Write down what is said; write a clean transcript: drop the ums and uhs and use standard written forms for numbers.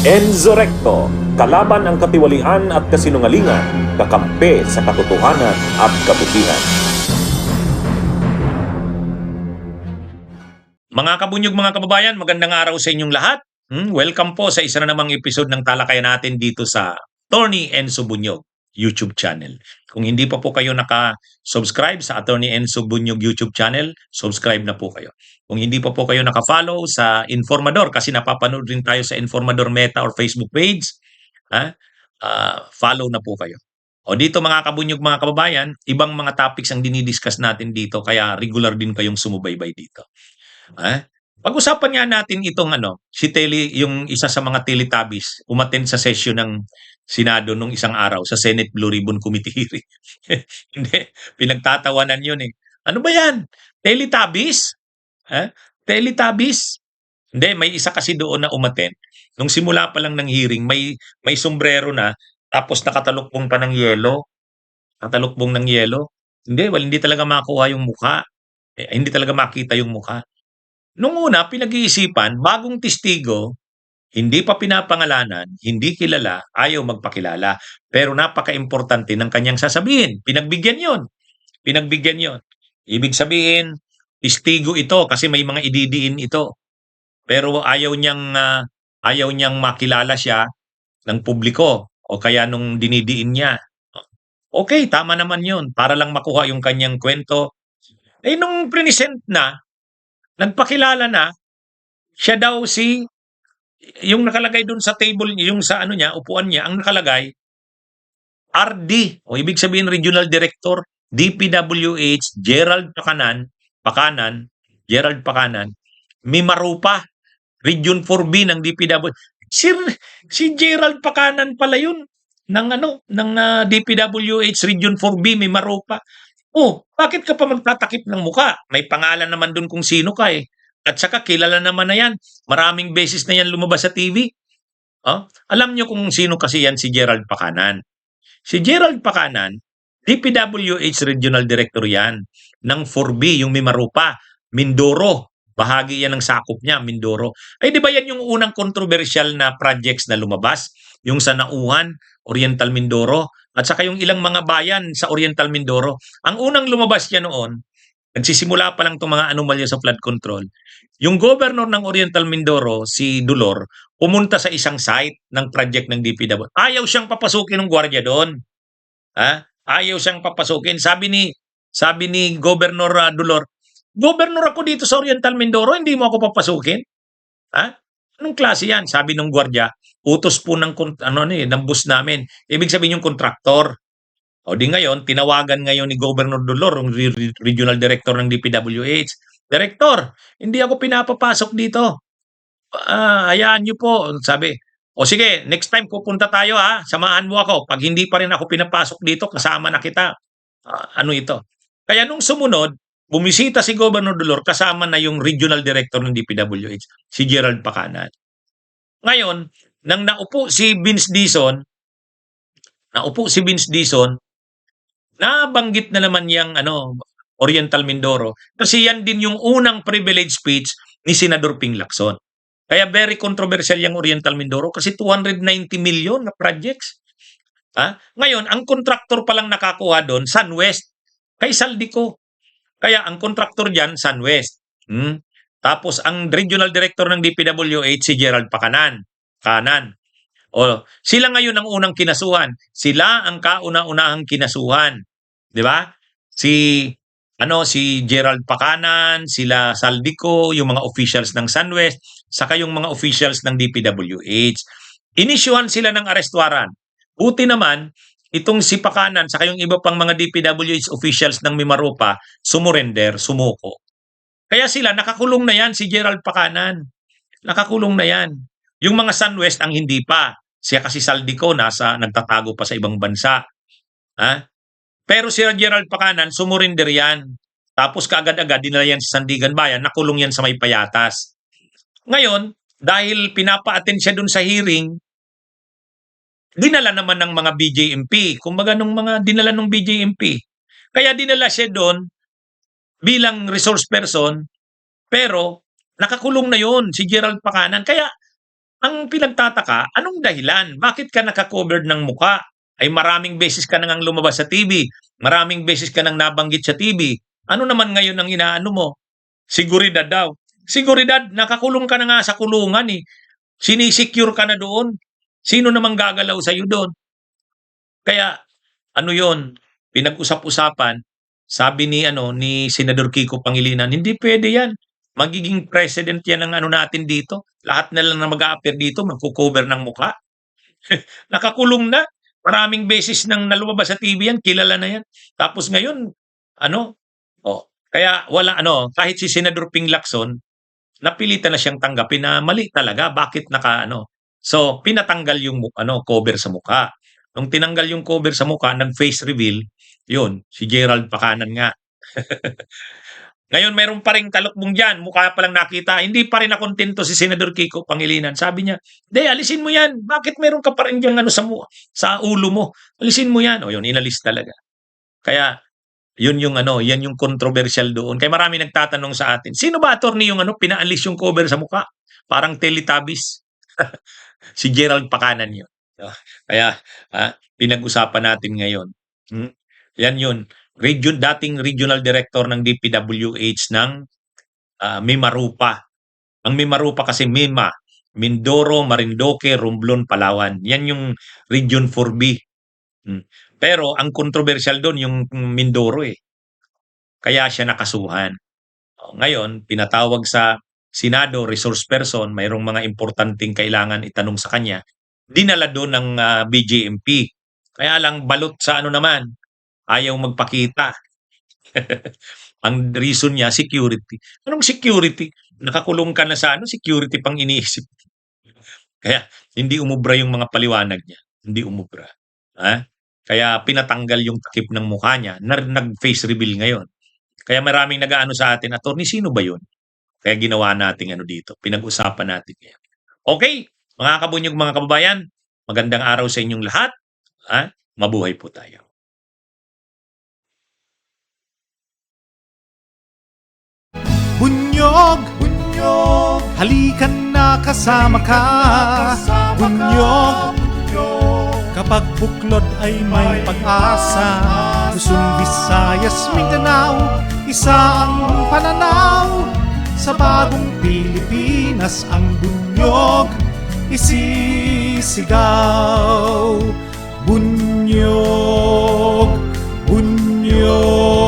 Enzo Recto, kalaban ang katiwalian at kasinungalingan, kakampi sa katotohanan at kabutihan. Mga kabunyog, mga kababayan, magandang araw sa inyong lahat. Welcome po sa isa na namang episode ng talakayan natin dito sa Attorney Enzo Bunyog YouTube channel. Kung hindi pa po kayo naka-subscribe sa Attorney Enzo Bunyog YouTube channel, subscribe na po kayo. Kung hindi pa po kayo naka-follow sa Informador, kasi napapanood rin tayo sa Informador Meta or Facebook page, follow na po kayo. O dito mga kabunyog, mga kababayan, ibang mga topics ang dinidiscuss natin dito, kaya regular din kayong sumubaybay dito. Pag-usapan nga natin itong si yung isa sa mga Teletubbies, umattend sa session ng Senado nung isang araw sa Senate Blue Ribbon Committee hearing. Hindi, pinagtatawanan yun eh. Ano ba yan? Teletubbies? Teletubbies? Hindi, may isa kasi doon na umattend. Nung simula pa lang ng hearing, may sombrero na, tapos nakatalukbong pa ng yelo. Nakatalukbong ng yelo. Hindi talaga makuha yung mukha. Hindi talaga makita yung mukha. Nung una, pinag-iisipan, bagong testigo, hindi pa pinapangalanan, hindi kilala, ayaw magpakilala. Pero napaka-importante ng kanyang sasabihin. Pinagbigyan yon. Pinagbigyan yon. Ibig sabihin, testigo ito kasi may mga ididiin ito. Pero ayaw niyang makilala siya ng publiko o kaya nung dinidiin niya. Okay, tama naman yon para lang makuha yung kanyang kwento. Nung present na, nagpakilala na, siya daw yung nakalagay doon sa table, yung sa niya, upuan niya, ang nakalagay, RD, o ibig sabihin Regional Director, DPWH, Gerald Pakanan, Mimarupa, Region 4B ng DPWH. Si Gerald Pakanan pala yun, ng DPWH Region 4B, Mimarupa. Bakit ka pa magtatakip ng muka? May pangalan naman doon kung sino ka eh. At saka kilala naman na yan. Maraming beses na yan lumabas sa TV. Alam nyo kung sino kasi yan si Gerald Pakanan. Si Gerald Pakanan, DPWH Regional Director yan ng 4B, yung Mimarupa, Mindoro. Bahagi yan ng sakop niya, Mindoro. Di ba yan yung unang controversial na projects na lumabas? Yung sa Nauhan, Oriental Mindoro, at saka yung ilang mga bayan sa Oriental Mindoro. Ang unang lumabas niya noon, nagsisimula pa lang itong mga anomalya sa flood control. Yung governor ng Oriental Mindoro, si Dulor, pumunta sa isang site ng project ng DPW. Ayaw siyang papasukin ng gwardiya doon. Ayaw siyang papasukin. Sabi ni Governor Dulor, Governor ako dito sa Oriental Mindoro, hindi mo ako papasukin? Anong klase yan? Sabi ng gwardiya, utos po ng bus namin. Ibig sabihin yung kontraktor. Di ngayon, tinawagan ngayon ni Governor Dolor, yung Regional Director ng DPWH. Director, hindi ako pinapapasok dito. Hayaan niyo po. Sabi, sige, next time pupunta tayo samahan mo ako. Pag hindi pa rin ako pinapasok dito, kasama na kita. Ito? Kaya nung sumunod, bumisita si Governor Dolor kasama na yung Regional Director ng DPWH, si Gerald Pakanan. Ngayon, nang naupo si Vince Dizon, nabanggit na naman yung Oriental Mindoro kasi yan din yung unang privilege speech ni Senador Ping Lacson. Kaya very controversial yung Oriental Mindoro kasi 290 million na projects. Ngayon, ang kontraktor palang nakakuha doon, SunWest, kay Saldico. Kaya ang kontraktor dyan, SunWest. Tapos ang regional director ng DPWH, si Gerald Pakanan. Sila ngayon ang unang kinasuhan. Sila ang kauna-unahang kinasuhan. 'Di ba? Si Gerald Pakanan, sila Saldico, yung mga officials ng SunWest, saka yung mga officials ng DPWH. Inisyuhan sila ng arrest warrant. Buti naman, itong si Pakanan, saka yung iba pang mga DPWH officials ng Mimarupa, sumuko. Kaya sila, nakakulong na yan si Gerald Pakanan. Nakakulong na yan. Yung mga SunWest ang hindi pa. Siya kasi Saldico, nagtatago pa sa ibang bansa. Pero si Gerald Pakanan, sumurinder yan. Tapos kaagad-agad, dinala yan sa Sandigan Bayan, nakulong yan sa may Payatas. Ngayon, dahil pinapa-attend siya dun sa hearing, dinala naman ng mga BJMP. Kumbaga nung mga dinala ng BJMP. Kaya dinala siya doon bilang resource person, pero nakakulong na yon si Gerald Pakanan. Kaya ang pinagtataka, anong dahilan? Bakit ka naka-covered ng muka? Ay maraming beses ka nang lumabas sa TV, maraming beses ka nang nabanggit sa TV. Ano naman ngayon ang inaano mo? Seguridad daw. Seguridad, nakakulong ka na nga sa kulungan eh. Sinisecure ka na doon. Sino namang gagalaw sa'yo doon? Kaya, ano yon pinag-usap-usapan, sabi ni Senador Kiko Pangilinan, hindi pwede yan. Magiging president yan ng ano natin dito. Lahat na lang na mag-a-appear dito, magko-cover ng mukha. Nakakulong na. Maraming beses nang nalumabas sa TV yan, kilala na yan. Tapos ngayon, ano? Kaya wala kahit si Senador Ping Lacson, napilitan na siyang tanggapin na mali talaga. Bakit So, pinatanggal yung cover sa mukha. Nung tinanggal yung cover sa mukha, nag-face reveal, yun, si Gerald Pacanan nga. Ngayon, meron pa ring talukbong dyan. Mukha pa lang nakita. Hindi pa rin nakontento si Senador Kiko Pangilinan. Sabi niya, alisin mo yan. Bakit meron ka pa rin dyan sa ulo mo? Alisin mo yan. Yun, inalis talaga. Kaya, yan yung controversial doon. Kaya marami nagtatanong sa atin, sino ba attorney yung pinaalis yung cover sa mukha? Parang Teletubbies. Si Gerald Pacanan yun. Kaya, pinag-usapan natin ngayon. Yan yun. Dating regional director ng DPWH ng Mimarupa. Ang Mimarupa kasi Mindoro, Marindoque, Romblon, Palawan. Yan yung Region 4B. Pero ang controversial doon yung Mindoro eh. Kaya siya nakasuhan. Ngayon, pinatawag sa Senado, resource person, mayroong mga importanteng kailangan itanong sa kanya. Dinala doon ng BJMP. Kaya lang balot sa naman, ayaw magpakita. Ang reason niya, security. Anong security? Nakakulong ka na sa security pang iniisip. Kaya hindi umubra yung mga paliwanag niya. Hindi umubra. Kaya pinatanggal yung takip ng mukha niya. Nag-face reveal ngayon. Kaya maraming nag-aano sa atin, attorney, sino ba yun? Kaya ginawa natin dito. Pinag-usapan natin ngayon. Okay, mga kabunyog, mga kababayan, magandang araw sa inyong lahat. Mabuhay po tayo. Bunyog, bunyog, halikan na kasama ka. Bunyog, kapag buklod ay may pag-asa. Luzon, Visayas, Mindanao, isa ang pananaw. Sa bagong Pilipinas ang bunyog isisigaw. Bunyog, bunyog.